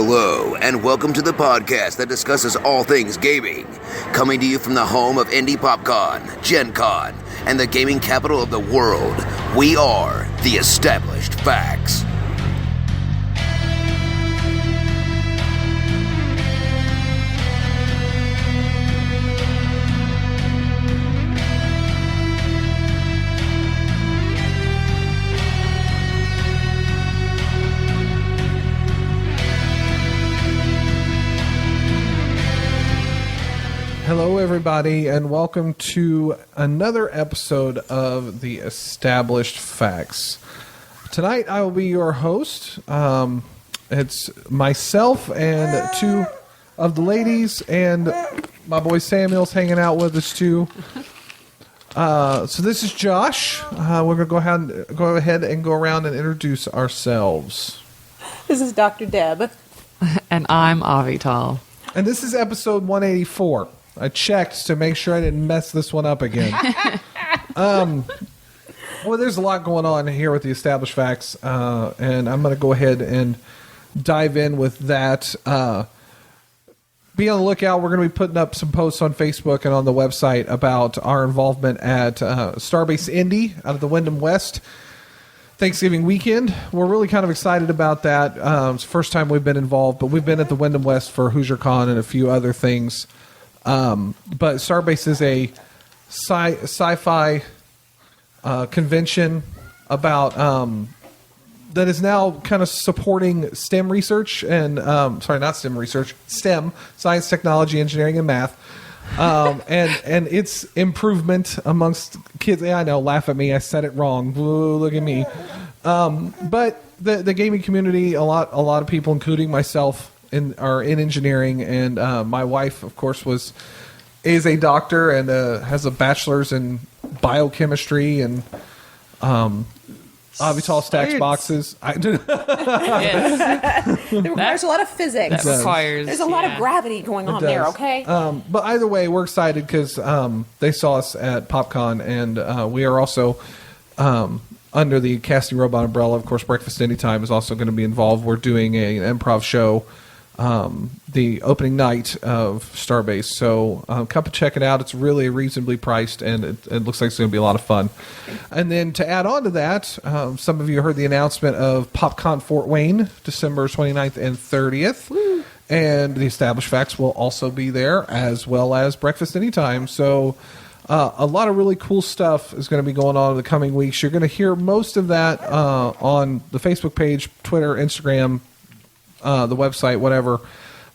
Hello, and welcome to the podcast that discusses all things gaming. Coming to you from the home of Indie PopCon, Gen Con, and the gaming capital of the world, we are the Established Facts. Hello, everybody, and welcome to another episode of the Established Facts. Tonight, I will be your host. It's myself and two of the ladies, and my boy Samuel's hanging out with us too. So this is Josh. We're going to go ahead and go around and introduce ourselves. This is Dr. Deb. And I'm Avital. And this is episode 184. I checked to make sure I didn't mess this one up again. Well, there's a lot going on here with the Established Facts, and I'm going to go ahead and dive in with that. Be on the lookout. We're going to be putting up some posts on Facebook and on the website about our involvement at Starbase Indy out of the Wyndham West Thanksgiving weekend. We're really kind of excited about that. It's the first time we've been involved, but we've been at the Wyndham West for HoosierCon and a few other things. But Starbase is a sci-fi convention about that is now kind of supporting STEM research and not STEM research, STEM, science, technology, engineering, and math, and its improvement amongst kids. Yeah, I know, laugh at me, I said it wrong. Ooh, look at me. But the gaming community, a lot of people, including myself, are in engineering, and my wife, of course, is a doctor and has a bachelor's in biochemistry, and Avital stacks boxes. There's a lot of physics. That requires. There's a lot of gravity going on there, okay? But either way, we're excited because they saw us at PopCon, and we are also under the Casting Robot umbrella. Of course, Breakfast Anytime is also going to be involved. We're doing an improv show the opening night of Starbase. So come and check it out. It's really reasonably priced, and it looks like it's going to be a lot of fun. And then to add on to that, some of you heard the announcement of PopCon Fort Wayne, December 29th and 30th. Woo. And the Established Facts will also be there, as well as Breakfast Anytime. So a lot of really cool stuff is going to be going on in the coming weeks. You're going to hear most of that on the Facebook page, Twitter, Instagram, the website, whatever.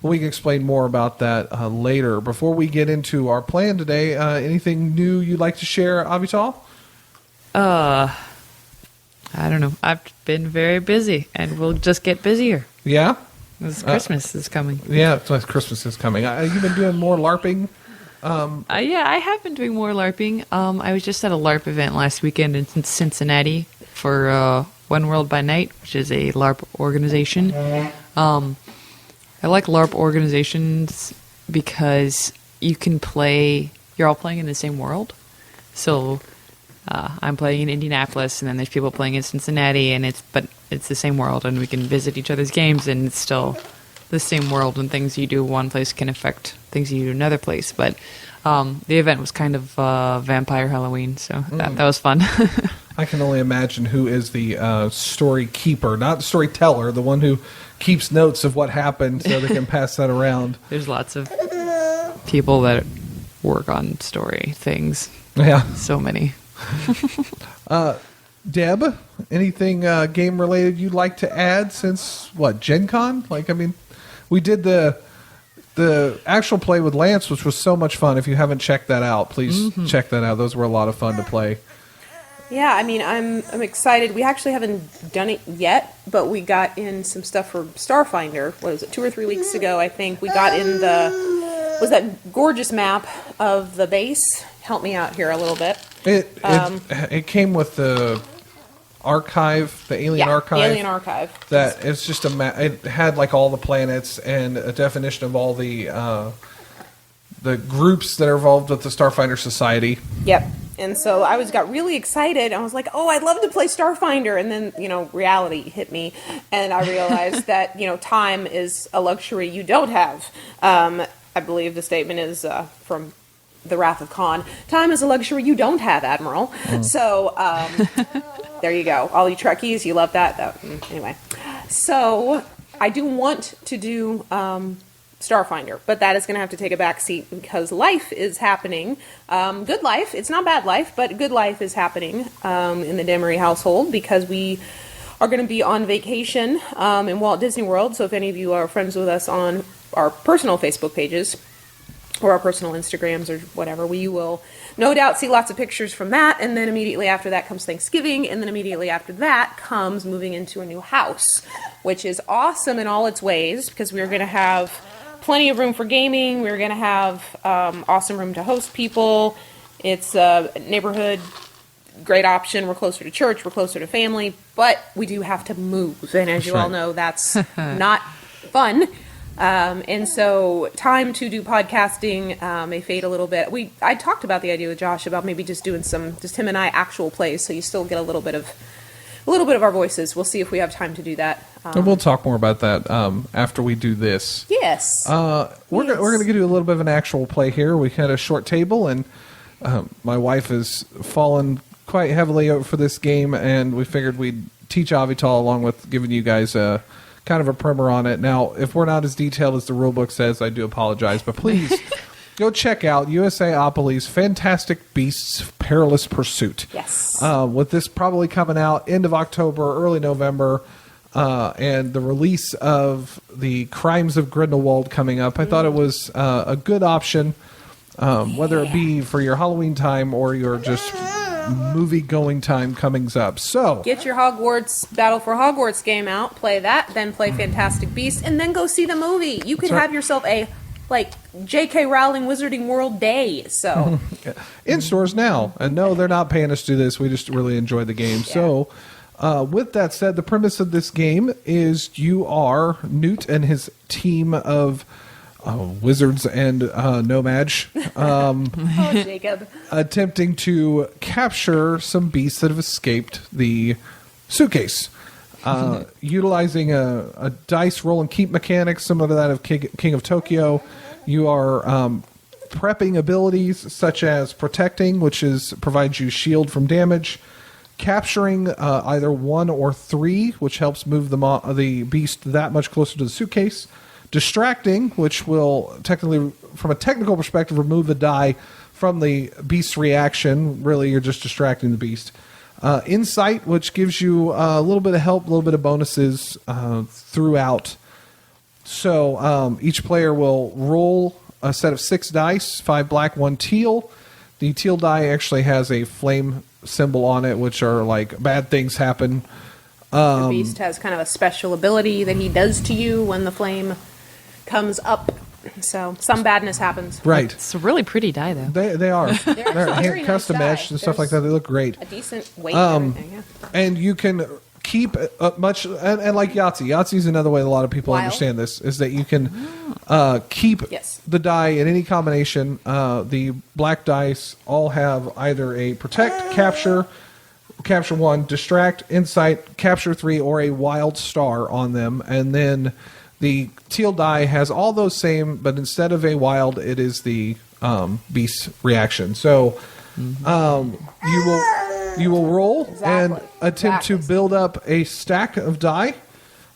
We can explain more about that later. Before we get into our plan today, anything new you'd like to share, Avital? I don't know. I've been very busy, and we'll just get busier. Yeah? Christmas is coming. Yeah, it's like Christmas is coming. You've been doing more LARPing? Yeah, I have been doing more LARPing. I was just at a LARP event last weekend in Cincinnati for One World by Night, which is a LARP organization. I like LARP organizations because you can play, you're all playing in the same world. So I'm playing in Indianapolis, and then there's people playing in Cincinnati, but it's the same world, and we can visit each other's games, and it's still the same world, and things you do one place can affect things you do another place. But the event was kind of vampire Halloween, so that was fun. I can only imagine who is the story keeper, not the storyteller, the one who keeps notes of what happened so they can pass that around. There's lots of people that work on story things. Yeah. So many. Deb, anything game related you'd like to add since, Gen Con? We did the actual play with Lance, which was so much fun. If you haven't checked that out, please check that out. Those were a lot of fun to play. Yeah, I'm excited. We actually haven't done it yet, but we got in some stuff for Starfinder. What was it, 2 or 3 weeks ago, I think. We got in was that gorgeous map of the base. Help me out here a little bit. It came with the archive, the Alien Archive. The Alien Archive. That it's just a map. It had all the planets and a definition of all the groups that are involved with the Starfinder Society. Yep. And so I got really excited. I was like, oh, I'd love to play Starfinder. And then, reality hit me. And I realized that, time is a luxury you don't have. I believe the statement is from The Wrath of Khan. Time is a luxury you don't have, Admiral. So there you go. All you Trekkies, you love that. Anyway. So I do want to do Starfinder, but that is going to have to take a back seat because life is happening. Good life. It's not bad life, but good life is happening in the Demery household because we are going to be on vacation in Walt Disney World. So if any of you are friends with us on our personal Facebook pages or our personal Instagrams or whatever, we will no doubt see lots of pictures from that. And then immediately after that comes Thanksgiving. And then immediately after that comes moving into a new house, which is awesome in all its ways because we're going to have plenty of room for gaming. We're going to have awesome room to host people. It's a neighborhood, great option. We're closer to church. We're closer to family. But we do have to move. And as you all know, that's not fun. And so time to do podcasting may fade a little bit. I talked about the idea with Josh about maybe just doing just him and I actual plays, so you still get a little bit of our voices. We'll see if we have time to do that. And we'll talk more about that after we do this. Yes. We're going to do a little bit of an actual play here. We had a short table, and my wife has fallen quite heavily for this game, and we figured we'd teach Avital along with giving you guys a kind of a primer on it. Now, if we're not as detailed as the rulebook says, I do apologize, but please go check out USAopoly's Fantastic Beasts Perilous Pursuit. Yes. With this probably coming out end of October, early November, and the release of the Crimes of Grindelwald coming up, I thought it was a good option, whether it be for your Halloween time or your just movie-going time comings up. So get your Hogwarts Battle for Hogwarts game out, play that, then play Fantastic Beasts, and then go see the movie. You could have yourself a J.K. Rowling Wizarding World day. So in stores now, and no, they're not paying us to do this. We just really enjoy the game. Yeah. So with that said, the premise of this game is you are Newt and his team of wizards and nomads Jacob. attempting to capture some beasts that have escaped the suitcase. Utilizing a dice roll and keep mechanic similar to that of King of Tokyo. You are prepping abilities such as protecting, which provides you shield from damage. Capturing either 1 or 3, which helps move the beast that much closer to the suitcase. Distracting, which will technically, from a technical perspective, remove the die from the beast's reaction. Really, you're just distracting the beast. Insight, which gives you a little bit of help, a little bit of bonuses throughout. So each player will roll a set of 6 dice, 5 black, 1 teal. The teal die actually has a flame symbol on it, which are like bad things happen. The beast has kind of a special ability that he does to you when the flame comes up. So some badness happens. Right. It's a really pretty die, though. They are. They're very custom nice etched die. and stuff like that. They look great. A decent weight and everything, yeah. And you can keep much, and like Yahtzee. Yahtzee is another way a lot of people understand this, is that you can keep the die in any combination. The black dice all have either a protect, capture 1, distract, insight, capture 3, or a wild star on them. And then the teal die has all those same, but instead of a wild, it is the beast reaction. So you will roll and attempt to build up a stack of die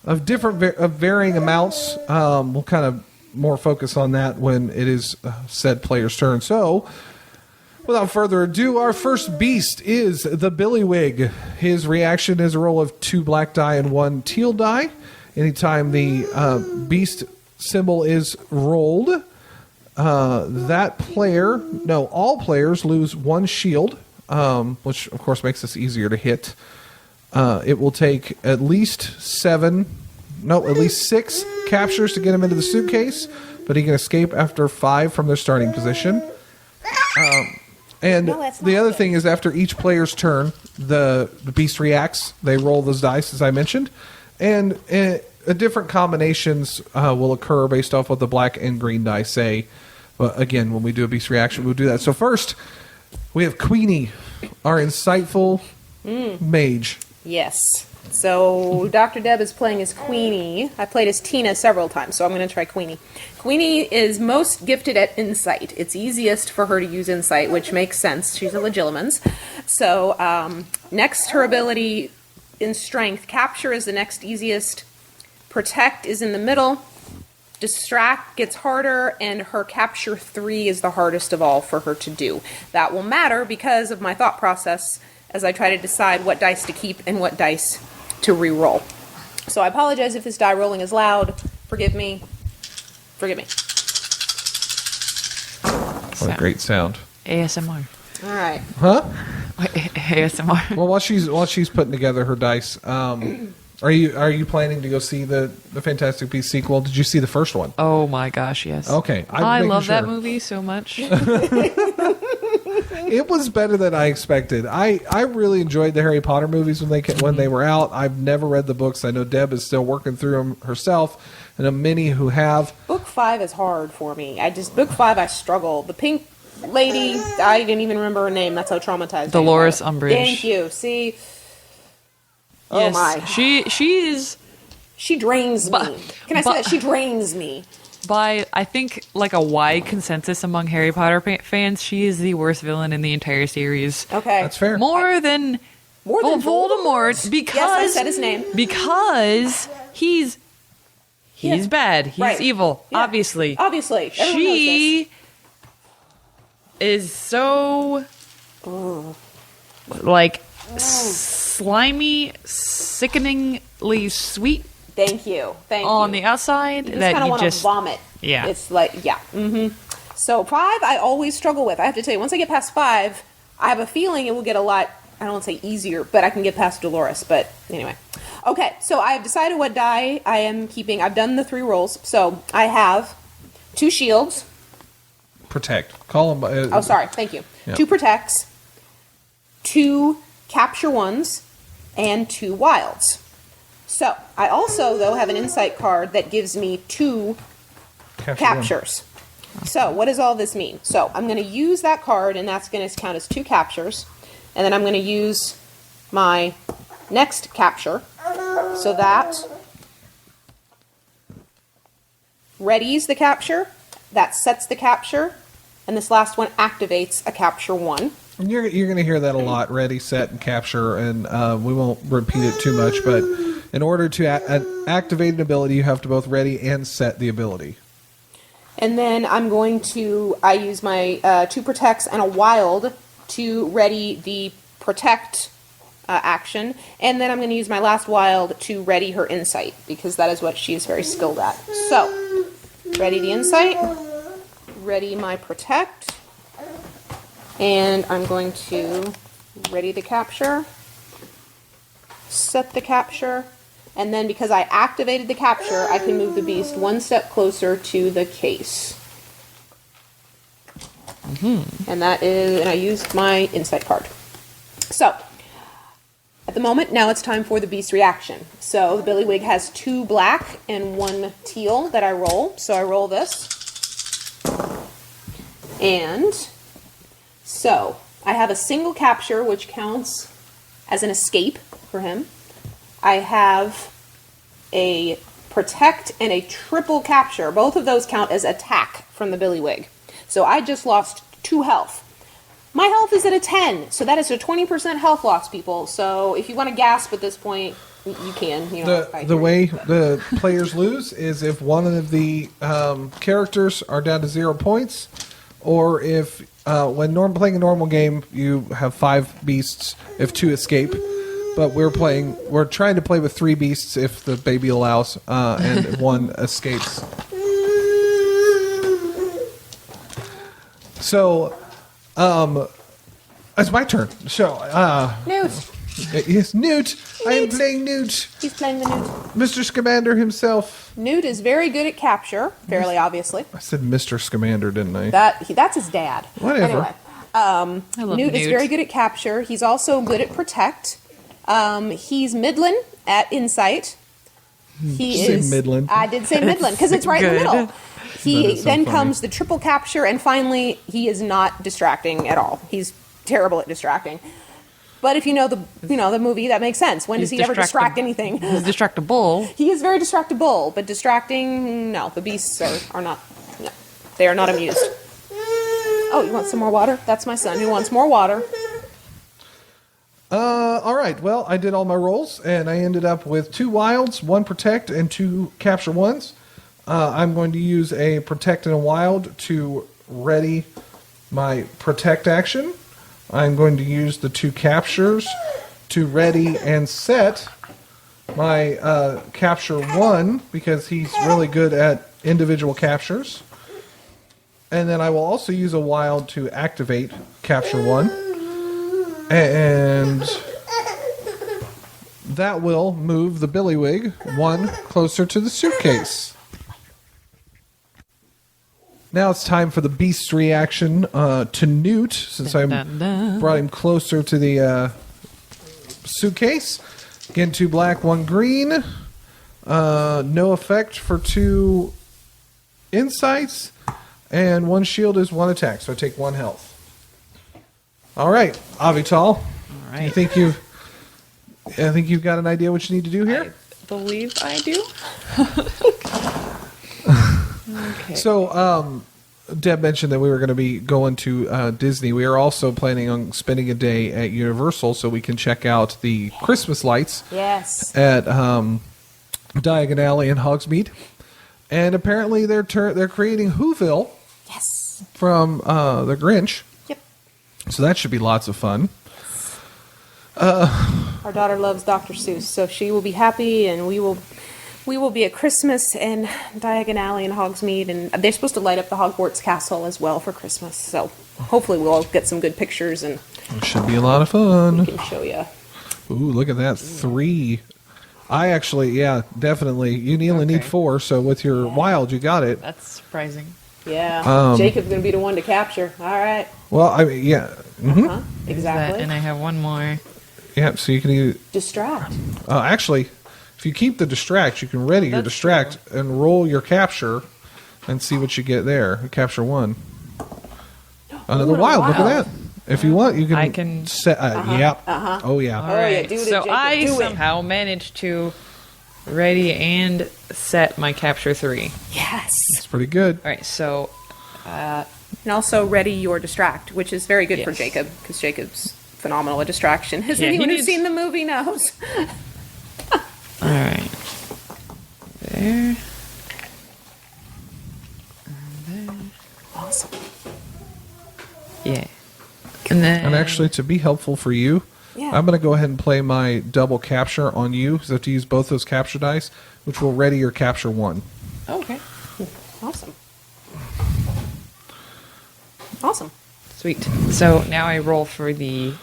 of different of varying amounts. We'll kind of more focus on that when it is said player's turn. So without further ado, our first beast is the Billywig. His reaction is a roll of 2 black die and 1 teal die. Anytime the beast symbol is rolled, all players lose 1 shield, which of course makes this easier to hit. It will take at least 6 captures to get him into the suitcase, but he can escape after 5 from their starting position. And the other thing is, after each player's turn, the beast reacts. They roll those dice, as I mentioned, and different combinations will occur based off what the black and green dice say. But again, when we do a beast reaction, we'll do that. So first, We have Queenie, our insightful mage. Yes. So Dr. Deb is playing as Queenie. I played as Tina several times, so I'm going to try Queenie. Queenie is most gifted at insight. It's easiest for her to use insight, which makes sense. She's a Legilimens. So next, her ability in strength. Capture is the next easiest. Protect is in the middle. Distract gets harder, and her capture 3 is the hardest of all for her to do. That will matter because of my thought process as I try to decide what dice to keep and what dice to re-roll. So I apologize if this die rolling is loud. Forgive me. Forgive me. What a great sound. ASMR. All right. Huh? ASMR. Well, while she's putting together her dice, are you planning to go see the Fantastic Beasts sequel? Did you see the first one? Oh my gosh, yes. Okay, I making love that sure. movie so much. It was better than I expected. I really enjoyed the Harry Potter movies when they were out. I've never read the books. I know Deb is still working through them herself, and many who have. Book 5 is hard for me. Book 5 I struggle. The pink lady, I didn't even remember her name. That's how traumatized. Dolores I am. Umbridge. Thank you. See. Oh Yes, my. She is She drains me. But- Can I say but- that? She drains me. by I think like a wide consensus among Harry Potter fans. She is the worst villain in the entire series. Okay. That's fair. More than Voldemort because Yes, I said his name. because he's Yeah. bad. He's Right. evil. Yeah. Obviously. Obviously. Everyone knows She is so like slimy, sickeningly sweet Thank you. Thank you. on the outside You just that kind of you want to just vomit. Yeah. It's like, yeah. So 5, I always struggle with. I have to tell you, once I get past 5, I have a feeling it will get a lot, I don't want to say easier, but I can get past Dolores. But anyway. Okay, so I've decided what die I am keeping. I've done the 3 rolls. So I have 2 shields. Protect. Call them. Oh, sorry. Thank you. Yeah. 2 protects, 2 capture 1s, and 2 wilds. So I also, though, have an insight card that gives me 2 captures. So what does all this mean? So I'm going to use that card, and that's going to count as 2 captures. And then I'm going to use my next capture. So that readies the capture, that sets the capture, and this last one activates a capture 1. And you're going to hear that a lot. Ready, set, and capture, and we won't repeat it too much. But in order to activate an ability, you have to both ready and set the ability. And then I'm going to, I use my 2 protects and a wild to ready the protect action. And then I'm going to use my last wild to ready her insight, because that is what she is very skilled at. So, ready the insight, ready my protect, and I'm going to ready the capture, set the capture, and then because I activated the capture, I can move the beast 1 step closer to the case. And that is, and I used my insight card. So, at the moment, now it's time for the beast reaction. So, the Billywig has 2 black and 1 teal that I roll. So, I roll this. And so, I have a single capture, which counts as an escape for him. I have a protect and a triple capture. Both of those count as attack from the Billywig. So I just lost 2 health. My health is at a 10, so that is a 20% health loss, people. So if you want to gasp at this point, you can. You know, The way the players lose is if one of the characters are down to 0 points, or if when playing a normal game, you have 5 beasts if 2 escape. But we're trying to play with 3 beasts if the baby allows, and 1 escapes. So, it's my turn. So, Newt. yes, Newt. I am Newt. playing Newt. He's playing the Newt. Mr. Scamander himself. Newt is very good at capture, fairly obviously. I said Mr. Scamander, didn't I? That's his dad. Whatever. Anyway, I love Newt is very good at capture. He's also good at protect. He's Midland at insight. He Did you say is Midland? I did say Midland because it's right in the Good. middle. That He is so then funny. comes the triple capture, and finally he is not distracting at all. He's terrible at distracting. But if you know the movie, that makes sense. When does he ever distract anything? He's distractible. He is very distractible, but distracting, no. The beasts are not, no. They are not amused. Oh, you want some more water? That's my son who wants more water. All right. Well, I did all my rolls, and I ended up with 2 wilds, 1 protect, and 2 capture 1s. I'm going to use a protect and a wild to ready my protect action. I'm going to use the 2 captures to ready and set my capture 1 because he's really good at individual captures. And then I will also use a wild to activate capture 1. And that will move the Billywig 1 closer to the suitcase. Now it's time for the beast reaction to Newt, since I brought him closer to the suitcase. Again, 2 black, 1 green. No effect for 2 insights. And 1 shield is 1 attack, so I take 1 health. All right, Avital. All right. I think you've got an idea what you need to do here? I believe I do. Okay. So, Deb mentioned that we were going to be going to Disney. We are also planning on spending a day at Universal so we can check out the Christmas lights Yes. at Diagon Alley and Hogsmeade. And apparently they're creating Whoville Yes. from the Grinch. Yep. So that should be lots of fun. Our daughter loves Dr. Seuss, so she will be happy, and we will be at Christmas in Diagon Alley and Hogsmeade, and they're supposed to light up the Hogwarts castle as well for Christmas. So hopefully we'll all get some good pictures and It should be a lot of fun. we can show you. Ooh, look at that. 3. I actually, yeah, definitely. You only need Okay. 4, so with your wild, you got it. That's surprising. Yeah. Jacob's going to be the one to capture. All right. Well, I mean, yeah. Huh? That, Exactly. and I have 1 more. Yeah, so you can either, Distract. actually, if you keep the distract, you can ready your That's distract and roll your capture and see what you get there. You capture 1. Another Ooh, wild. Look at wild. that. If you want, you can. I can- set. Yep. Oh yeah. Oh, yeah, do it, so Jacob, I do it. somehow managed to ready and set my capture 3. Yes. It's pretty good. All right, so And also ready your distract, which is very good for Yes. Jacob, because Jacob's phenomenal at distraction. As Yeah, he anyone who's needs- seen the movie knows. all right, there. Awesome. Yeah, and then And actually, to be helpful for you, Yeah. I'm going to go ahead and play my double capture on you. So I have to use both those capture dice, which will ready your capture 1. okay, Awesome. Awesome. sweet. So now I roll for the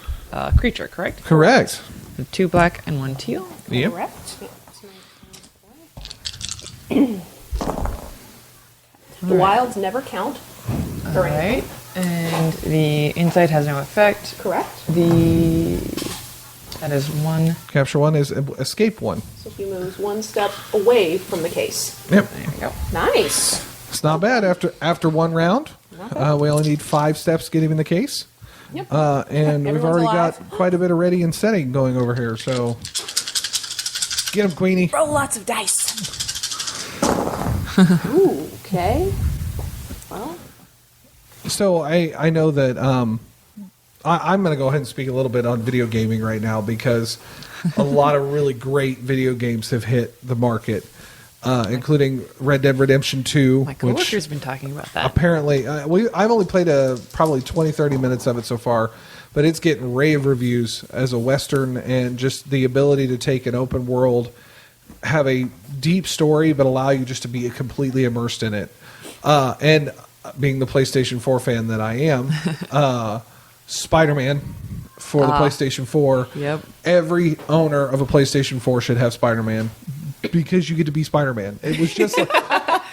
creature, correct? Correct. The 2 black and 1 teal. Yep. Correct. The wilds never count. All right, and the insight has no effect. Correct. That is 1. Capture 1 is escape 1. So he moves 1 step away from the case. Yep. There we go. Nice. It's not bad after 1 round. We only need 5 steps to get him in the case. Yep. And we've Everyone's already alive. got quite a bit of ready and setting going over here. So get him, Queenie. Roll lots of dice. Ooh, okay. Well, So I know that I'm going to go ahead and speak a little bit on video gaming right now because a lot of really great video games have hit the market, including Red Dead Redemption 2, My which coworker's been talking about that. apparently I've only played probably 20-30 minutes of it so far, but it's getting rave reviews as a Western, and just the ability to take an open world, have a deep story, but allow you just to be completely immersed in it. And being the PlayStation 4 fan that I am, Spider-Man for the PlayStation 4. Yep. Every owner of a PlayStation 4 should have Spider-Man because you get to be Spider-Man. It was just like,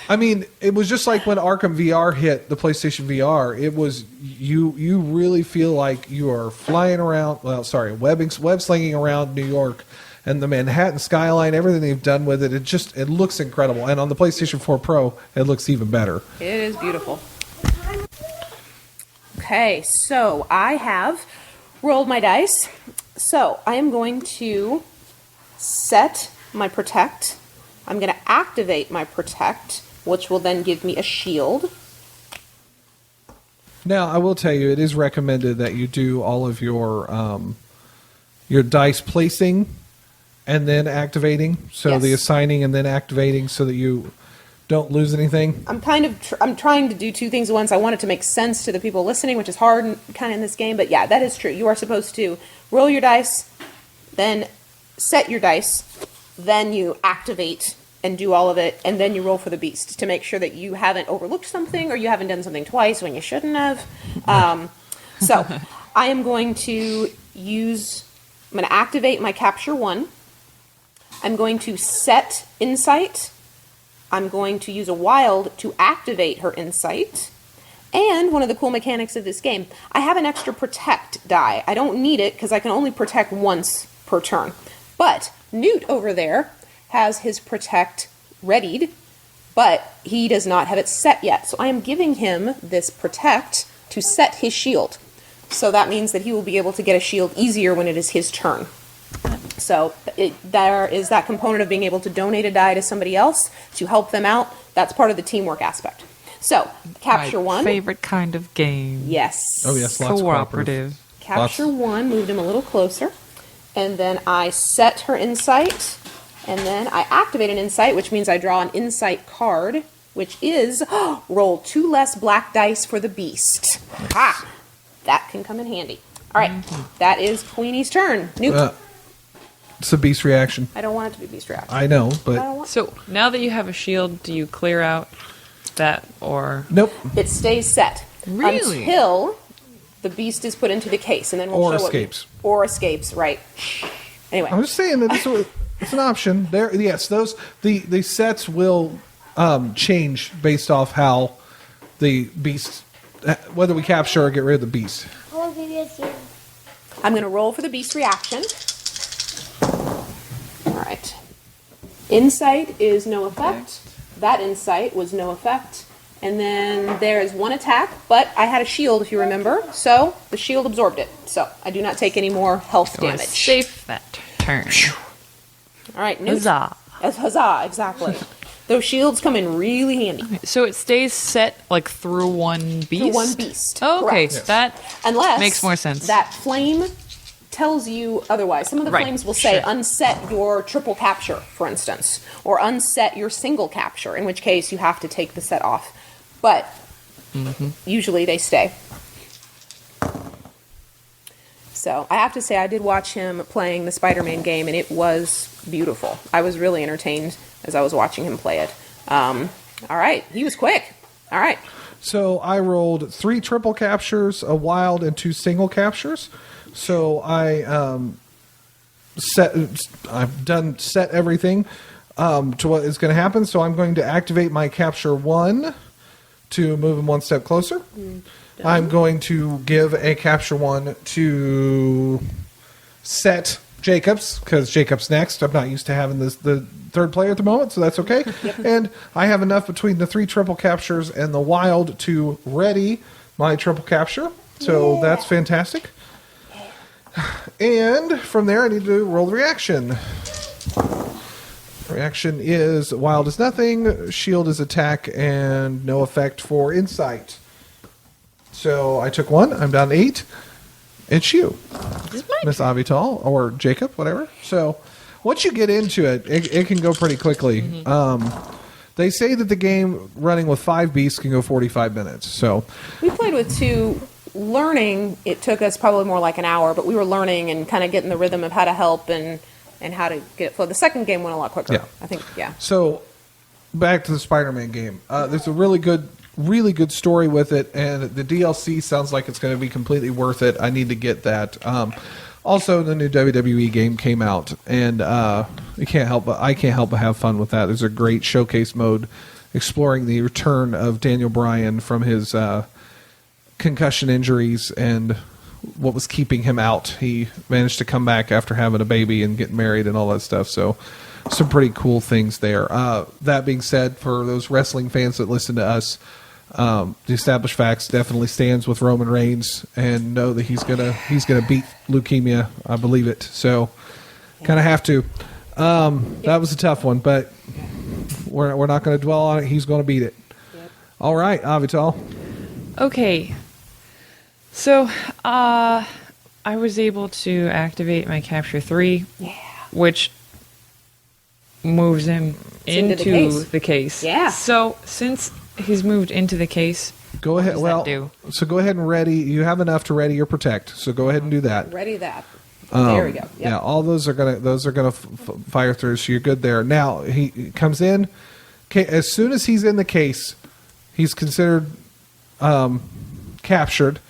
I mean, it was just like when Arkham VR hit the PlayStation VR. It was you really feel like you are flying around. Well, sorry, web slinging around New York and the Manhattan skyline. Everything they've done with it, it looks incredible. And on the PlayStation 4 Pro, it looks even better. it is beautiful. Okay, so I have rolled my dice. So I am going to set my protect. I'm going to activate my protect, which will then give me a shield. Now, I will tell you, it is recommended that you do all of your dice placing and then activating. So Yes. the assigning and then activating so that you don't lose anything. I'm kind of I'm trying to do two things at once. I want it to make sense to the people listening, which is hard kind of in this game. But yeah, that is true. You are supposed to roll your dice, then set your dice, then you activate and do all of it, and then you roll for the beast to make sure that you haven't overlooked something or you haven't done something twice when you shouldn't have. So I am going to I'm going to activate my capture 1. I'm going to set insight. I'm going to use a wild to activate her insight. And one of the cool mechanics of this game, I have an extra protect die. I don't need it because I can only protect once per turn. But Newt over there has his protect readied, but he does not have it set yet. So I am giving him this protect to set his shield. So that means that he will be able to get a shield easier when it is his turn. So there is that component of being able to donate a die to somebody else to help them out. That's part of the teamwork aspect. So capture My 1. favorite kind of game. Yes. Oh, yes, lots of Cooperative. Capture Lots. 1, moved him a little closer. And then I set her insight. And then I activate an insight, which means I draw an insight card, which is roll 2 less black dice for the beast. Ha! That can come in handy. All right, that is Queenie's turn. Newt. It's a beast reaction. I don't want it to be beast reaction. I know, I but don't want So now that you have a shield, do you clear out that or nope. it stays set Really? until the beast is put into the case, and then we'll Or show escapes. or escapes, right? Anyway, I'm just saying that it's an option. There, yes, the sets will change based off how the beast, whether we capture or get rid of the beast. I'm going to roll for the beast reaction. All right. Insight is no effect. That insight was no effect. And then there is 1 attack, but I had a shield, if you remember, so the shield absorbed it. So I do not take any more health or damage. safe that turn? All right, Newt. Huzzah. Huzzah, exactly. Those shields come in really handy. So it stays set like through one beast. To one beast. Oh, okay, Correct. that Unless makes more sense. that flame tells you otherwise. Some of the Right, flames will say sure. unset your triple capture, for instance, or unset your single capture, in which case you have to take the set off. But usually they stay. So I have to say I did watch him playing the Spider-Man game, and it was beautiful. I was really entertained as I was watching him play it. All right, he was quick. All right. So I rolled 3 triple captures, a wild, and 2 single captures. So I've set everything to what is going to happen. So I'm going to activate my capture 1 to move him 1 step closer. I'm going to give a capture 1 to set Jacobs, because Jacob's next. I'm not used to having the third player at the moment, so that's okay. And I have enough between the 3 triple captures and the wild to ready my triple capture. So that's fantastic. And from there, I need to roll the reaction. Reaction is wild is nothing, shield is attack, and no effect for insight. So I took 1. I'm down to 8. It's you, Miss Avital, or Jacob, whatever. So once you get into it, it can go pretty quickly. They say that the game running with 5 beasts can go 45 minutes. So We played with 2. Learning, it took us probably more like an hour, but we were learning and kind of getting the rhythm of how to help and how to get it flow. The second game went a lot quicker. Yeah. I think, yeah. So, back to the Spider-Man game. There's a really good story with it, and the DLC sounds like it's going to be completely worth it. I need to get that. Also, the new WWE game came out, and I can't help but have fun with that. There's a great showcase mode exploring the return of Daniel Bryan from his concussion injuries and what was keeping him out. He managed to come back after having a baby and getting married and all that stuff. So some pretty cool things there. That being said, for those wrestling fans that listen to us, The established facts definitely stands with Roman Reigns, and know that he's gonna beat leukemia. I believe it. So, kind of have to. That was a tough one, but we're not going to dwell on it. He's going to beat it. Yep. All right, Avital. Okay. So, I was able to activate my Capture 3, which moves him into the case. Yeah. So, since he's moved into the case, Go ahead. does that do? So go ahead and ready. You have enough to ready your protect. So go ahead and do that. Ready that. There we go. Yep. Yeah, all those are gonna fire through. So you're good there. Now he comes in. As soon as he's in the case, he's considered captured.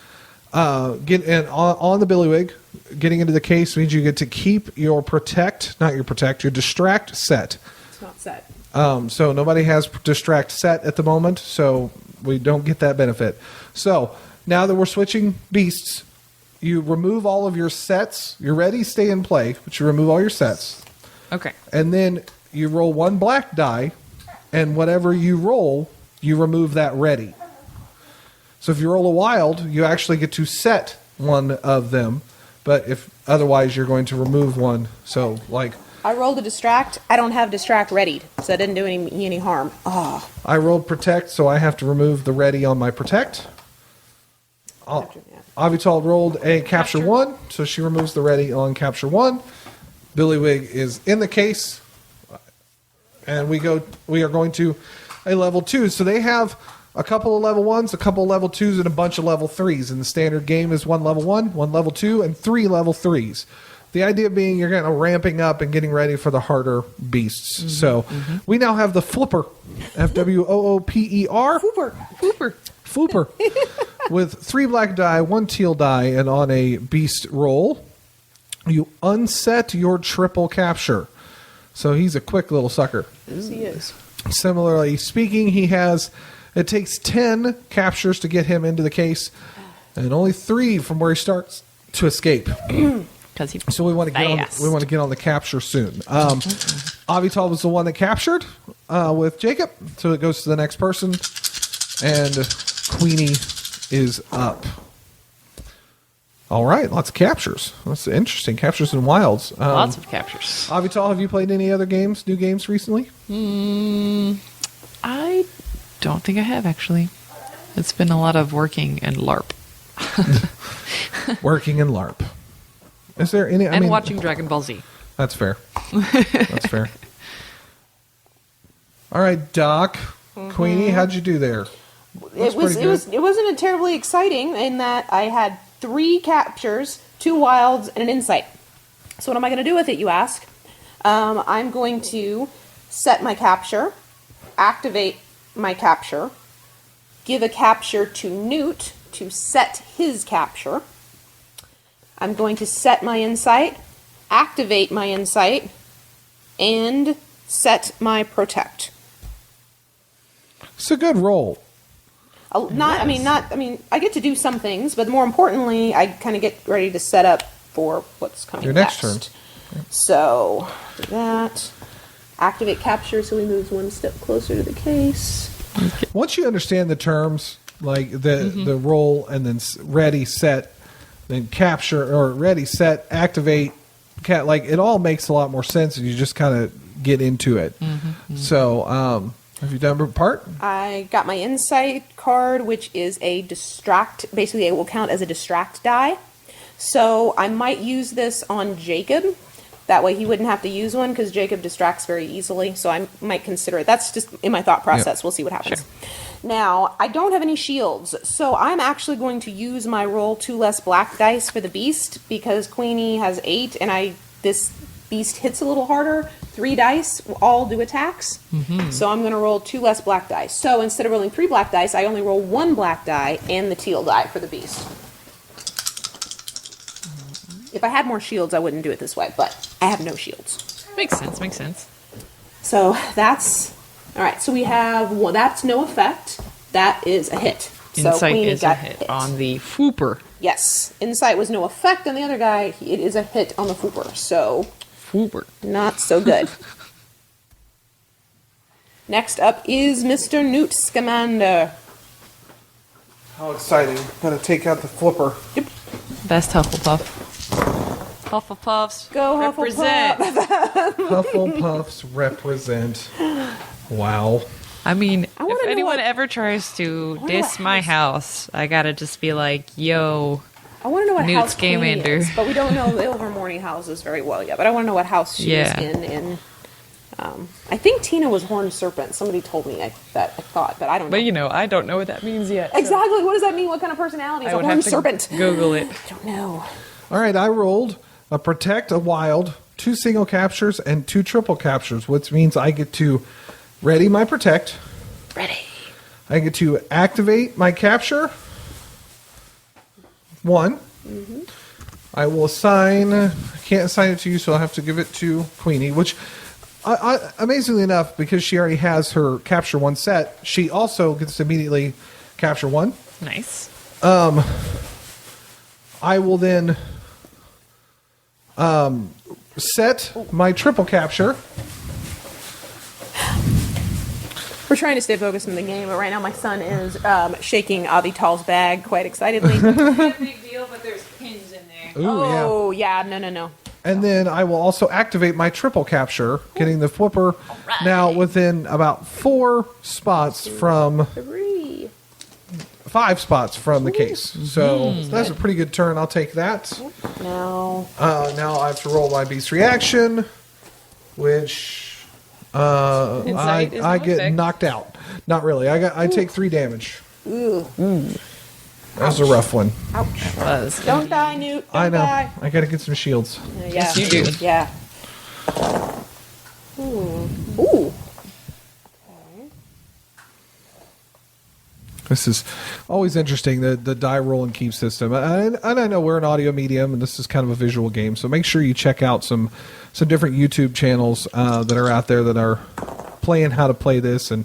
Get in on the Billywig. Getting into the case means you get to keep your your distract set. It's not set. So nobody has distract set at the moment, so we don't get that benefit. So now that we're switching beasts, you remove all of your sets. You're ready, stay in play, but you remove all your sets. Okay. And then you roll one black die, and whatever you roll, you remove that ready. So if you roll a wild, you actually get to set one of them, but if otherwise, you're going to remove one. So, like, I rolled a distract. I don't have distract readied, so it didn't do any harm. Oh. I rolled protect, so I have to remove the ready on my protect. Avital rolled a capture 1, so she removes the ready on capture 1. Billywig is in the case, and we are going to a level 2. So they have a couple of level 1s, a couple of level 2s, and a bunch of level 3s. And the standard game is 1 level 1, 1 level 2, and 3 level 3s. The idea being you're kind of ramping up and getting ready for the harder beasts. Mm-hmm, so we now have the Flipper, Fwooper. Flooper. With 3 black die, 1 teal die, and on a beast roll, you unset your triple capture. So he's a quick little sucker. Yes, he is. Similarly speaking, it takes 10 captures to get him into the case, and only 3 from where he starts to escape. So we want to get on the capture soon. Avital was the one that captured with Jacob, so it goes to the next person, and Queenie is up. All right, lots of captures. That's interesting. Captures and wilds. Lots of captures. Avital, have you played any other games, new games recently? I don't think I have, actually. It's been a lot of working and LARP. Working and LARP. Is there any? And watching Dragon Ball Z. That's fair. That's fair. All right, Doc. Queenie, how'd you do there? It wasn't terribly exciting in that I had 3 captures, 2 wilds, and an insight. So what am I going to do with it, you ask? I'm going to set my capture, activate my capture, give a capture to Newt to set his capture. I'm going to set my insight, activate my insight, and set my protect. It's a good roll. I get to do some things, but more importantly, I kind of get ready to set up for what's coming Your next turn. So, do that. Activate capture so he moves 1 step closer to the case. Once you understand the terms, like the roll and then ready, set, then capture, or ready, set, activate, like it all makes a lot more sense and you just kind of get into it. So, have you done a part? I got my insight card, which is a distract. Basically, it will count as a distract die. So I might use this on Jacob. That way he wouldn't have to use one because Jacob distracts very easily. So I might consider it. That's just in my thought process. Yeah. We'll see what happens. Sure. Now, I don't have any shields. So I'm actually going to use my roll 2 less black dice for the beast because Queenie has 8 and this beast hits a little harder. 3 dice all do attacks. So I'm going to roll 2 less black dice. So instead of rolling 3 black dice, I only roll 1 black die and the teal die for the beast. If I had more shields, I wouldn't do it this way, but I have no shields. Makes sense. So that's... All right, so we have... Well, that's no effect. That is a hit. So Insight Queenie is a got hit on the Fooper. Yes. Insight was no effect on the other guy. It is a hit on the Fooper. So... Fooper. Not so good. Next up is Mr. Newt Scamander. How exciting. Gotta take out the flipper. Best Hufflepuff. Hufflepuffs. Go represent. Hufflepuffs represent. Wow. I mean, I wanna if know anyone what- ever tries to wonder diss what my house, I gotta just be like, yo. I want to know what Newt house Queenie Scamander. is, but we don't know the Ilvermorny houses very well yet. But I want to know what house she Yeah. was in. I think Tina was Horned Serpent. Somebody told me that I thought, but I don't know. But I don't know what that means yet. so Exactly. What does that mean? What kind of personality is I a would Horned have to Serpent? Google it. I don't know. All right, I rolled a protect, a wild, 2 single captures, and 2 triple captures, which means I get to ready my protect. Ready. I get to activate my capture. 1. I will assign. I can't assign it to you, so I'll have to give it to Queenie, which, amazingly enough, because she already has her capture 1 set, she also gets to immediately capture 1. Nice. I will then set my triple capture. We're trying to stay focused in the game, but right now my son is shaking Avital's bag quite excitedly. Not a big deal, but there's pins in there. Ooh, yeah. Oh, yeah. No. And then I will also activate my triple capture, getting the flipper now within about 4 spots from 3. 5 spots from the case. So that's a pretty good turn. I'll take that. No. Now I have to roll my beast reaction, which Insight is I no get effect. knocked out. Not really. I take 3 damage. Ooh. That was a rough one. Ouch. Buzz. Don't die, Newt. Don't I know. die. I got to get some shields. Yeah. Yes, you do. Yeah. Ooh. This is always interesting, the die roll and keep system. And I know we're an audio medium, and this is kind of a visual game, so make sure you check out some different YouTube channels that are out there that are playing how to play this, and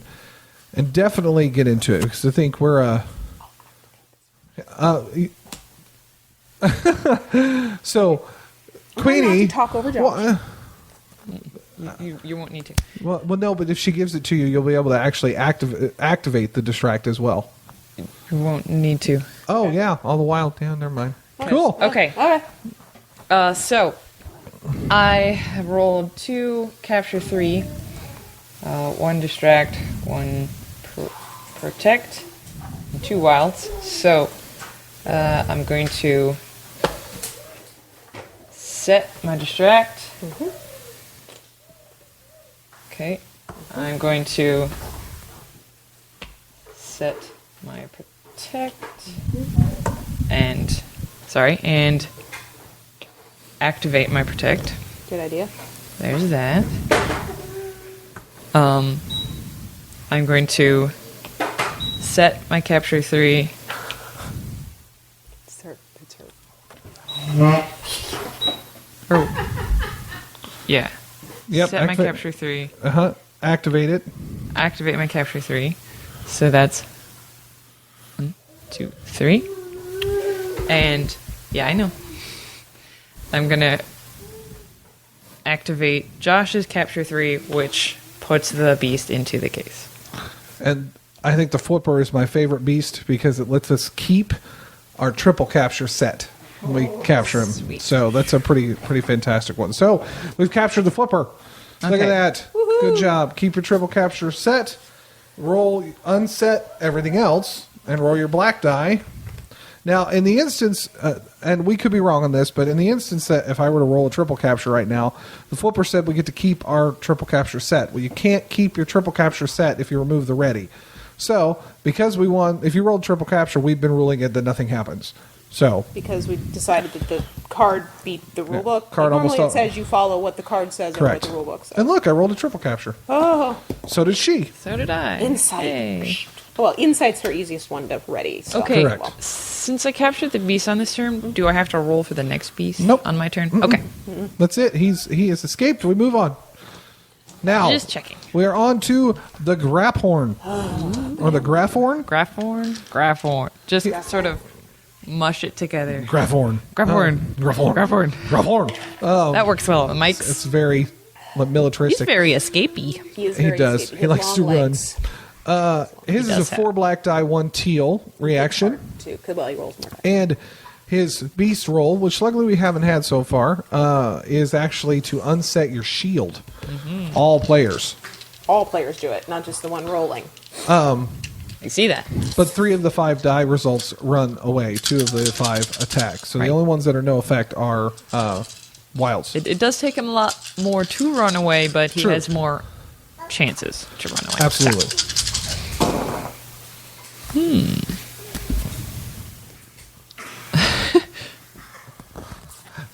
definitely get into it, because I think we're so Queenie, Not to talk over Josh. You won't need to. well, no, but if she gives it to you, you'll be able to actually activate the distract as well. You won't need to. Oh yeah, all the while. Yeah, never mind. Cool. Okay. Okay. So I have rolled 2 capture 3, 1 distract, 1 protect, and 2 wilds. So I'm going to set my distract. Okay. I'm going to set my protect and activate my protect. Good idea. There's that. I'm going to set my capture 3. It's hurt. Yeah. Yep. Set my capture 3. Activate it. Activate my capture 3. So that's 1, 2, 3. And yeah, I know. I'm gonna activate Josh's capture 3, which puts the beast into the case. And I think the flipper is my favorite beast because it lets us keep our triple capture set when we capture him. Sweet. So that's a pretty fantastic one. So we've captured the flipper. Look Okay. at that. Good job. Keep your triple capture set. Roll, unset everything else, and roll your black die. Now, in the instance, and we could be wrong on this, but in the instance that if I were to roll a triple capture right now, the flipper said we get to keep our triple capture set. Well, you can't keep your triple capture set if you remove the ready. So, because we won, if you rolled triple capture, we've been ruling it that nothing happens. So, Because we decided that the card beat the rule book. card Like, almost normally it all- says you follow what the card says correct. and what the rule book says. And look, I rolled a triple capture. Oh, So did she. So did I. insight. Hey. Well, insight's her easiest one to ready. So Okay. Correct. Well, Since I captured the beast on this turn, do I have to roll for the next beast Nope. on my turn? Okay. That's it. He has escaped. We move on. Now, Just checking. we are on to the Graphorn. Or the Graphorn? Graphorn. Just sort of mush it together. Graphorn. Graphorn. Graphorn. Graphorn. Graphorn. That works well. Mike's It's very he's militaristic. very escapey. he is He very does. escapey. He likes Long to run. legs. His is a does 4 black die, 1 teal reaction. Too. Well, he rolls more dice. And his beast roll, which luckily we haven't had so far, is actually to unset your shield. All players. All players do it, not just the one rolling. I see that. But 3 of the 5 die results run away. 2 of the 5 attack. So Right. the only ones that are no effect are wilds. It does take him a lot more to run away, but he True. has more chances to run away. Absolutely.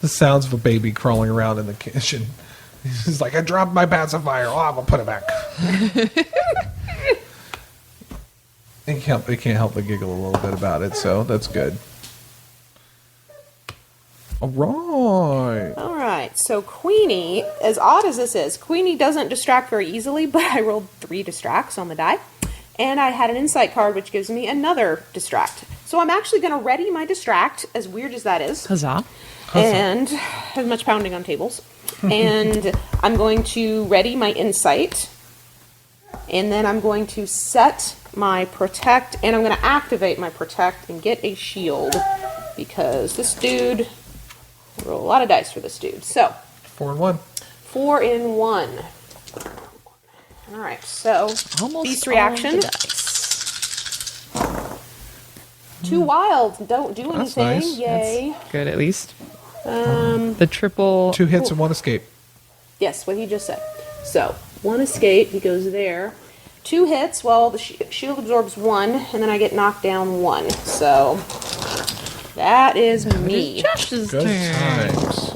The sounds of a baby crawling around in the kitchen. He's like, I dropped my pacifier. Oh, I'm going to put it back. He can't help but giggle a little bit about it, so that's good. All right. All right, so Queenie, as odd as this is, Queenie doesn't distract very easily, but I rolled 3 distracts on the die. And I had an insight card, which gives me another distract. So I'm actually going to ready my distract, as weird as that is. Huzzah. And as much pounding on tables. And I'm going to ready my insight. And then I'm going to set my protect, and I'm going to activate my protect and get a shield. Because this dude, I roll a lot of dice for this dude. So, 4 and 1. 4 in 1. Alright, so Almost beast all reaction. the dice. 2 wild, don't do That's anything. nice. Yay. Good, at least. The triple. 2 hits and 1 escape. Yes, what he just said. So, 1 escape, he goes there. 2 hits, well, the shield absorbs 1, and then I get knocked down 1. So, that is me. Josh's Good turn. times.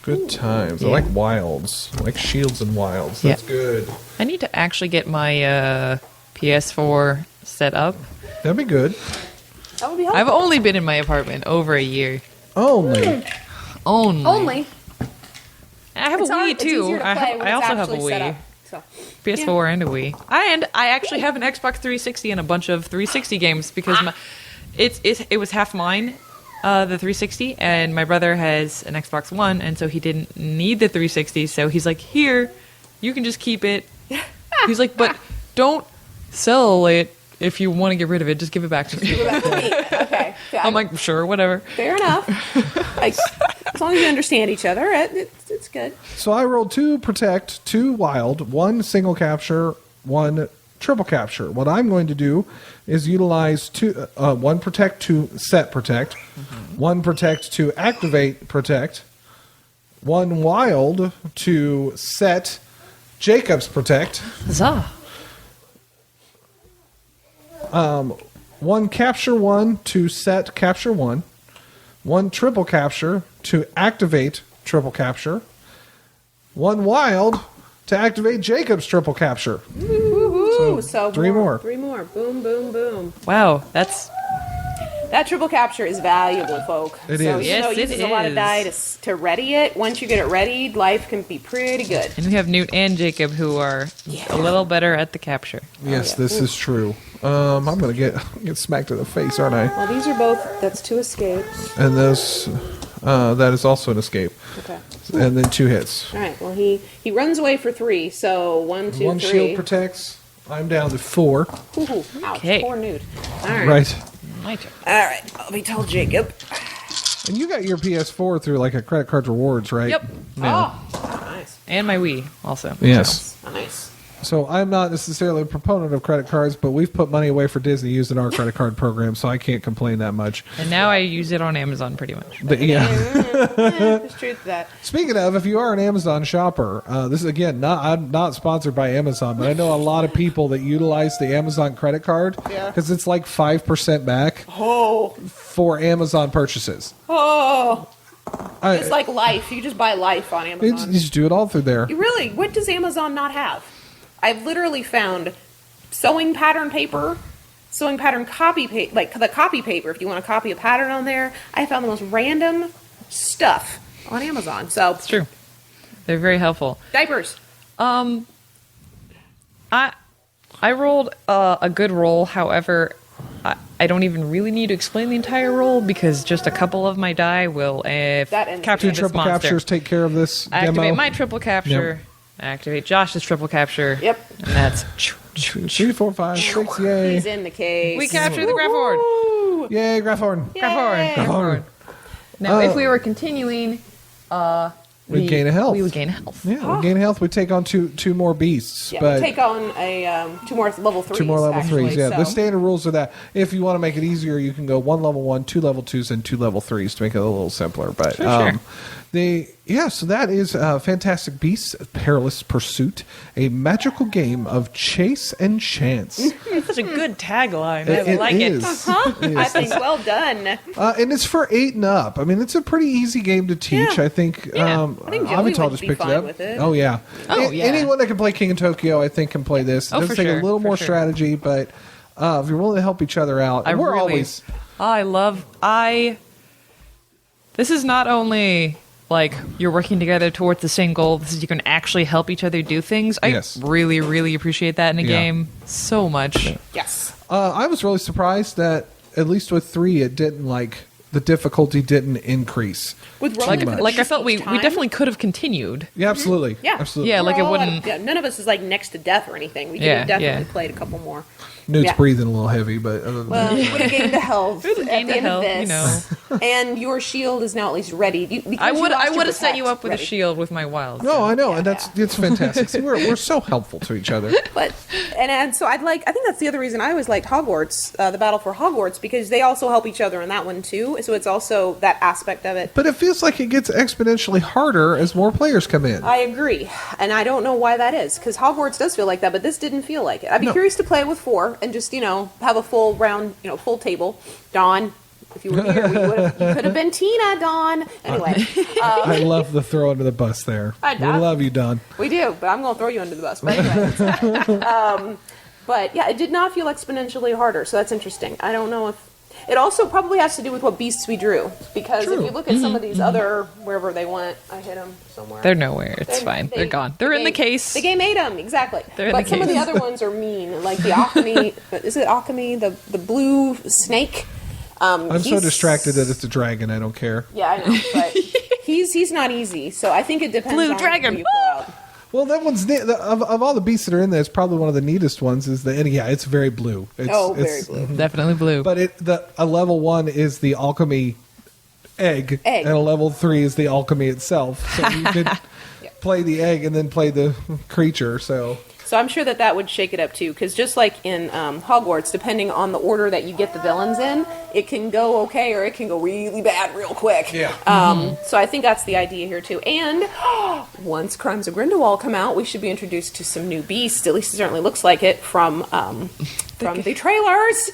Good times. I Yeah. like wilds. I like shields and wilds. That's Yeah. good. I need to actually get my PS4 set up. That'd be good. That would be I've helpful. only been in my apartment over a year. Only. Only. Only. I have It's a hard- Wii it's too. easier to play when I it's also have a actually set Wii. up, so. PS4 and a Wii. And I actually have an Xbox 360 and a bunch of 360 games because it was half mine, the 360, and my brother has an Xbox One, and so he didn't need the 360. So he's like, "Here, you can just keep it." He's like, "But don't sell it if you want to get rid of it. Just give it back to me." Go back to me. Okay. I'm like, "Sure, whatever." Fair enough. Like, as long as you understand each other, it's good. So I rolled 2 protect, 2 wild, 1 single capture, 1 triple capture. What I'm going to do is utilize 1 protect to set protect, 1 protect to activate protect, 1 wild to set Jacob's protect, Huzzah. 1 capture 1 to set capture 1, 1 triple capture to activate triple capture, 1 wild to activate Jacob's triple capture. Woohoo! So 3 more. 3 more. Boom, boom, boom. Wow, that's That triple capture is valuable, folk. It so, is. You know, Yes, it it uses a lot of is. die to ready it. Once you get it readied, life can be pretty good. and we have Newt and Jacob who are a little better at the capture. Yes, yeah. this is true. I'm gonna get smacked in the face, aren't I? Well, these are both, that's 2 escapes. And this, that is also an escape, Okay. and then 2 hits. All right. Well, he runs away for 3. So 1, 2, 1 3. shield protects. I'm down to 4. Ooh, ouch. Okay. Poor nude. All right. Right. My turn. All right. I'll be told Jacob. And you got your PS4 through like a credit card rewards, right? Yep. Yeah. Oh, nice. And my Wii also. Yes. Nice. So I'm not necessarily a proponent of credit cards, but we've put money away for Disney using our credit card program, so I can't complain that much. And now I use it on Amazon pretty much. But yeah. There's truth to that. Speaking of, if you are an Amazon shopper, this is again I'm not sponsored by Amazon, but I know a lot of people that utilize the Amazon credit card Yeah. because it's like 5% back Oh. for Amazon purchases. Oh. I, It's like life. You just buy life on you Amazon. just do it all through there. You really? What does Amazon not have? I've literally found sewing pattern paper, sewing pattern copy paper, like the copy paper. If you want to copy a pattern on there, I found the most random stuff on Amazon. So It's true. They're very helpful. diapers. I rolled a good roll. However, I don't even really need to explain the entire roll because just a couple of my die will ends the capture Two this triple monster. captures take care of this I activate demo. my triple capture. Activate Josh's triple capture. Yep. And that's 3, 4, 5, 6. Yay! He's in the case. We captured the Grafhorn. Woo! Yay, Grafhorn. Grafhorn. Now, if we were continuing, We'd gain a health. We would gain a health. Yeah, we gain health. We take on two more beasts. Yeah, but we take on a 2 more level 3s. 2 more level actually, 3s. Yeah, so. the standard rules are that if you want to make it easier, you can go 1 level 1, 2 level 2s, and 2 level 3s to make it a little simpler. But Sure. so that is Fantastic Beasts: Perilous Pursuit, a magical game of chase and chance. It's such a good tagline. It- I it like is. it. I think well done. And it's for 8 and up. I mean, it's a pretty easy game to teach. Yeah. I think. I think Joey Avatar would just be picked it fine up. with it. Oh yeah. Oh, yeah. Anyone that can play King of Tokyo, I think, can play this. It Oh, does for take sure, a little for more sure. strategy, but if you're willing to help each other out, and we're always. This is not only like you're working together towards the same goal. This is you can actually help each other do things. I Yes. really, really appreciate that in a Yeah. game so much. Yes. I was really surprised that at least with 3, it didn't the difficulty didn't increase. With Like, rolling like I dice felt we each time. definitely could have continued. Yeah, absolutely. Yeah. absolutely. Yeah, like We're it all at- wouldn't. yeah, none of us is like next to death or anything. We could Yeah, have definitely yeah. played a couple more. Newt's Yeah. breathing a little heavy, but other than Well, that, you would have gained a health at the gained a end health, of this, you know. and your shield is now at least ready. Because I you would lost your have set you protect up with ready. a shield with my wild. no, I know, Yeah, and it's fantastic. See, we're so helpful to each other. But and so I think that's the other reason I always liked Hogwarts, the Battle for Hogwarts, because they also help each other in that one too. So it's also that aspect of it. But it feels like it gets exponentially harder as more players come in. I agree, and I don't know why that is, because Hogwarts does feel like that, but this didn't feel like it. I'd be No. curious to play it with 4 and just have a full round, full table. Dawn, if you were here, you could have been Tina. Dawn. Anyway, I love the throw under the bus there. I- We love you, Don. we do, but I'm going to throw you under the bus. But anyway, but yeah, it did not feel exponentially harder, so that's interesting. I don't know if. It also probably has to do with what beasts we drew, because if you look at some of these other, wherever they went, I hit them somewhere. They're nowhere. It's fine. They're gone. They're in the case. The game ate them, exactly. They're in but the some of the case. other ones are mean, like the Alchemy. Is it Alchemy? The blue snake. I'm so distracted that it's a dragon. I don't care. Yeah, I know, but he's not easy. So I think it depends. Blue on dragon. who you pull out. Well, that one's of all the beasts that are in there. It's probably one of the neatest ones. It's very blue. Very blue. Definitely blue. But a level 1 is the alchemy egg, and a level 3 is the alchemy itself. So you could play the egg and then play the creature. So So I'm sure that would shake it up too, because just like in Hogwarts, depending on the order that you get the villains in, it can go okay or it can go really bad real quick. Yeah. So I think that's the idea here too. And once Crimes of Grindelwald come out, we should be introduced to some new beasts. At least it certainly looks like it from the trailers.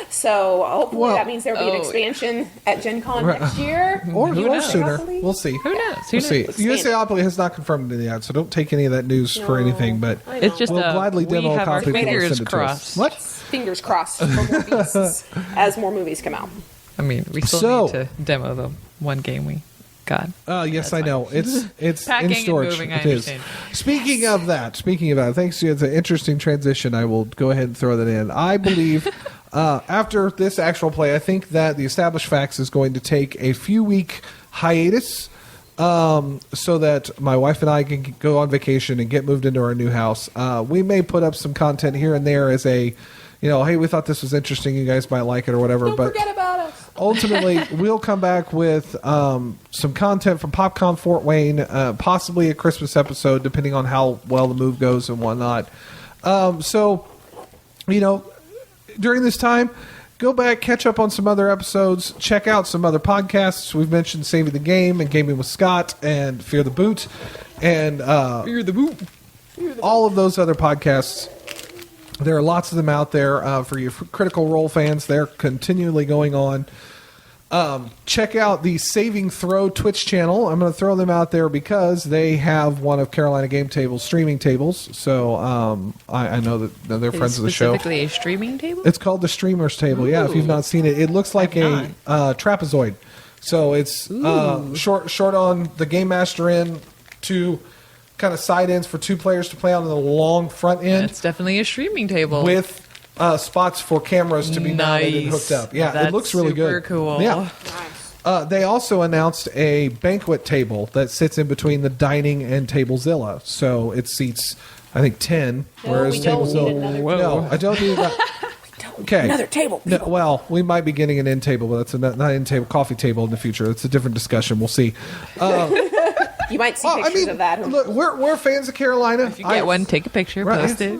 So hopefully that means there'll be an expansion at Gen Con next year. or sooner. Possibly. We'll see. Who knows? We'll see. Expand it. USAopoly has not confirmed it yet, so don't take any of that news for anything. But I know. It's just we'll gladly we demo a have our copy if you want to fingers send it to us. crossed. What? Fingers crossed for more beasts as more movies come out. I mean, we still So- need to demo the one game we got. Yes, I know. It's Packing in and storage. moving, I It is. understand. Speaking of that, thanks to it's an interesting transition. I will go ahead and throw that in. I believe after this actual play, I think that the Established Facts is going to take a few week hiatus. So that my wife and I can go on vacation and get moved into our new house. We may put up some content here and there as a, hey, we thought this was interesting. You guys might like it or whatever. Don't but forget about us. ultimately, we'll come back with some content from PopCon Fort Wayne, possibly a Christmas episode, depending on how well the move goes and whatnot. During this time, go back, catch up on some other episodes, check out some other podcasts. We've mentioned Saving the Game and Gaming with Scott and Fear the Boot, and Fear the boot. all of those other podcasts. There are lots of them out there for you Critical Role fans. They're continually going on. Check out the Saving Throw Twitch channel. I'm going to throw them out there because they have one of Carolina Game Table's streaming tables. So I know that they're friends of the show. Specifically a streaming table? It's called the Streamers Table. Yeah, if you've not seen it, it looks like a trapezoid. So it's short on the Game Master end, two kind of side ends for 2 players to play on the long front end It's definitely a streaming table. with spots for cameras to be mounted and hooked up. Yeah, it That's looks really super good. cool. Yeah. They also announced a banquet table that sits in between the dining and Tablezilla. So it seats, I think 10. Whereas we don't tables need another No, I don't need that. Okay. Another table. No, well, we might be getting an end table, but that's not an end table, coffee table in the future. It's a different discussion. We'll see. You might see pictures of that. Look, we're fans of Carolina. If you get one, take a picture, Right. post it.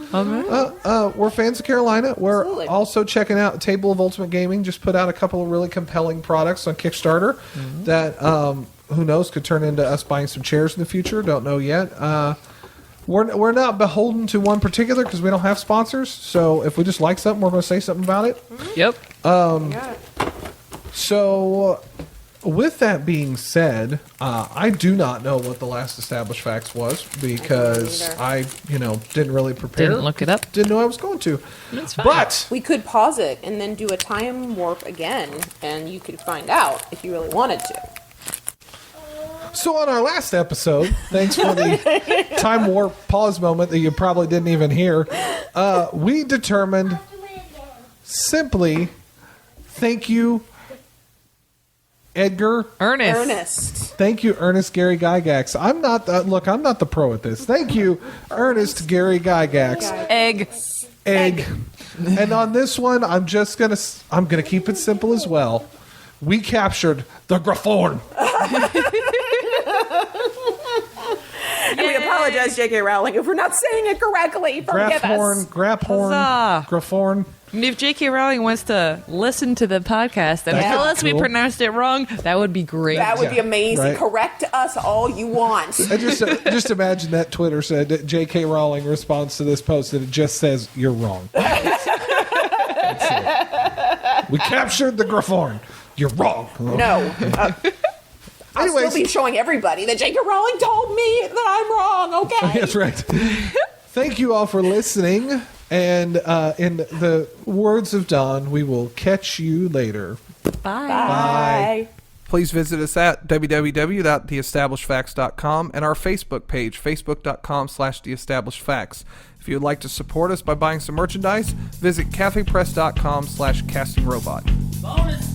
We're fans of Carolina. We're Absolutely. also checking out Table of Ultimate Gaming. Just put out a couple of really compelling products on Kickstarter that, who knows, could turn into us buying some chairs in the future. Don't know yet. We're not beholden to one particular because we don't have sponsors. So if we just like something, we're going to say something about it. Yep. So, with that being said, I do not know what the last established facts was because I didn't really prepare. Didn't look it up. Didn't know I was going to. That's fine. But We could pause it and then do a time warp again, and you could find out if you really wanted to. so on our last episode, thanks for the time warp pause moment that you probably didn't even hear. We determined simply, thank you, Ernest. Ernest. Thank you, Ernest Gary Gygax. I'm not the pro at this. Thank you, Ernest Gary Gygax. Egg. And on this one, I'm gonna keep it simple as well. We captured the Grafforn. And we apologize, J.K. Rowling, if we're not saying it correctly. Forgive us. Huzzah. Grafforn. And if J.K. Rowling wants to listen to the podcast and That'd tell be us we cool. pronounced it wrong, that would be great. That would be amazing. Right. Correct us all you want. I just imagine that Twitter said that J.K. Rowling responds to this post and it just says you're wrong. That's it. We captured the Grafforn. You're wrong. No. I'll Anyways. still be showing everybody that J.K. Rowling told me that I'm wrong, okay? That's right. Thank you all for listening. And in the words of Don, we will catch you later. Bye. Bye. Please visit us at www.theestablishedfacts.com and our Facebook page, facebook.com/theestablishedfacts. If you would like to support us by buying some merchandise, visit cafepress.com/castingrobot. Bonus